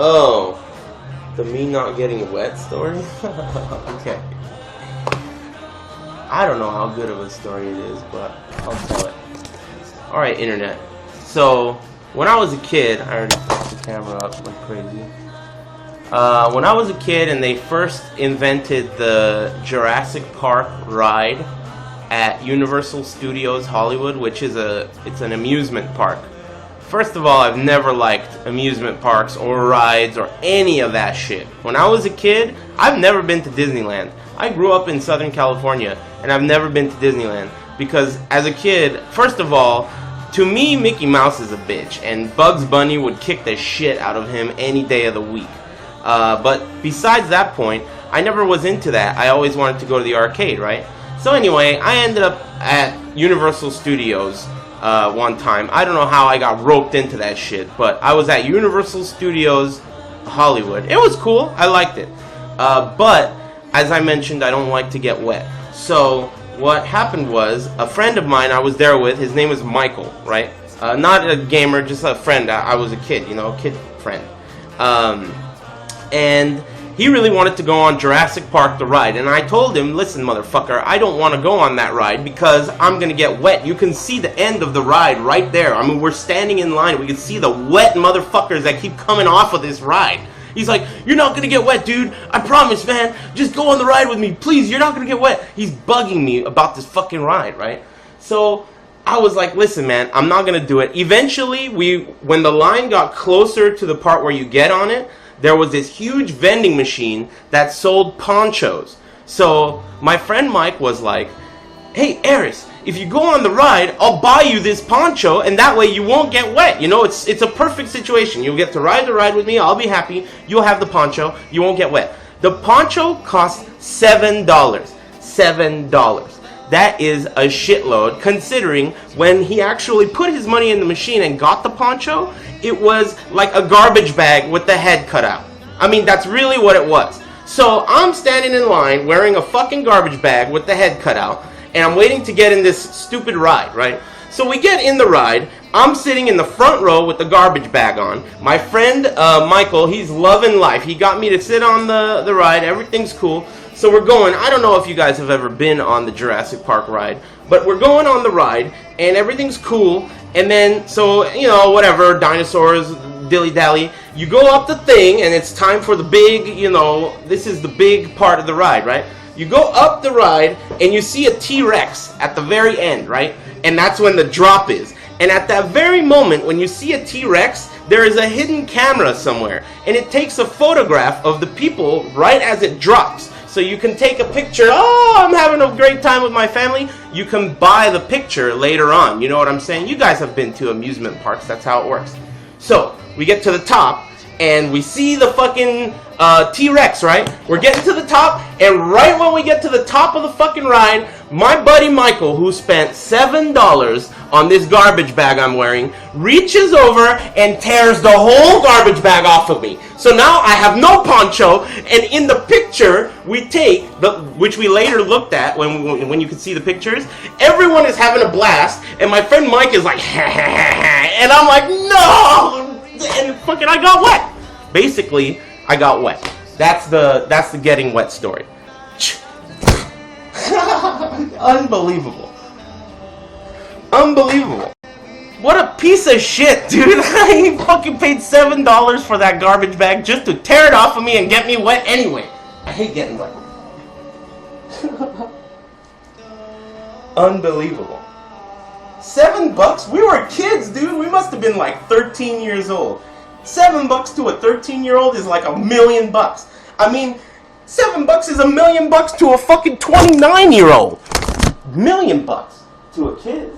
Oh, the me not getting wet story? Okay. I don't know how good of a story it is, but I'll tell it. Alright, internet. So, when I was a kid, I already fucked the camera up like crazy. When I was a kid and they first invented the Jurassic Park ride at Universal Studios Hollywood, which is it's an amusement park. First of all, I've never liked amusement parks or rides or any of that shit. When I was a kid, I've never been to Disneyland. I grew up in Southern California and I've never been to Disneyland because as a kid, first of all, to me, Mickey Mouse is a bitch and Bugs Bunny would kick the shit out of him any day of the week. But besides that point, I never was into that. I always wanted to go to the arcade, right? So anyway, I ended up at Universal Studios one time. I don't know how I got roped into that shit, but I was at Universal Studios Hollywood. It was cool. I liked it. But, as I mentioned, I don't like to get wet. So, what happened was, a friend of mine I was there with, his name was Michael, right? Not a gamer, just a friend. I was a kid, you know, a kid friend. And he really wanted to go on Jurassic Park the ride, and I told him, listen motherfucker, I don't want to go on that ride because I'm gonna get wet. You can see the end of the ride right there. I mean, we're standing in line, we can see the wet motherfuckers that keep coming off of this ride. He's like, you're not gonna get wet, dude, I promise, man, just go on the ride with me, please, you're not gonna get wet. He's bugging me about this fucking ride, right? So I was like, listen man, I'm not gonna do it. Eventually, when the line got closer to the part where you get on it, there was this huge vending machine that sold ponchos. So my friend Mike was like, hey Aris, if you go on the ride, I'll buy you this poncho and that way you won't get wet. You know, it's a perfect situation. You'll get to ride the ride with me, I'll be happy, you'll have the poncho, you won't get wet. The poncho cost $7. $7. That is a shitload, considering when he actually put his money in the machine and got the poncho, it was like a garbage bag with the head cut out. I mean, that's really what it was. So I'm standing in line wearing a fucking garbage bag with the head cut out, and I'm waiting to get in this stupid ride, right? So we get in the ride. I'm sitting in the front row with the garbage bag on. My friend Michael, he's loving life. He got me to sit on the ride. Everything's cool. So we're going. I don't know if you guys have ever been on the Jurassic Park ride, but we're going on the ride, and everything's cool. And then, so, you know, whatever, dinosaurs, dilly-dally. You go up the thing, and it's time for the big, you know, this is the big part of the ride, right? You go up the ride, and you see a T-Rex at the very end, right? And that's when the drop is. And at that very moment, when you see a T-Rex, there is a hidden camera somewhere. And it takes a photograph of the people right as it drops. So you can take a picture, oh, I'm having a great time with my family. You can buy the picture later on, you know what I'm saying? You guys have been to amusement parks, that's how it works. So, we get to the top, and we see the fucking T-Rex, right? We're getting to the top, and right when we get to the top of the fucking ride, my buddy Michael, who spent $7 on this garbage bag I'm wearing, reaches over and tears the whole garbage bag off of me. So now I have no poncho, and in the picture we take, which we later looked at when you could see the pictures, everyone is having a blast, and my friend Mike is like, and I'm like, no! And fucking I got wet. Basically, I got wet. That's the getting wet story. Unbelievable. Unbelievable. What a piece of shit, dude. He fucking paid $7 for that garbage bag just to tear it off of me and get me wet anyway. I hate getting wet. Unbelievable. $7? We were kids, dude. We must have been like 13 years old. $7 to a 13-year-old is like $1 million. I mean, $7 is $1 million to a fucking 29-year-old. $1 million to a kid.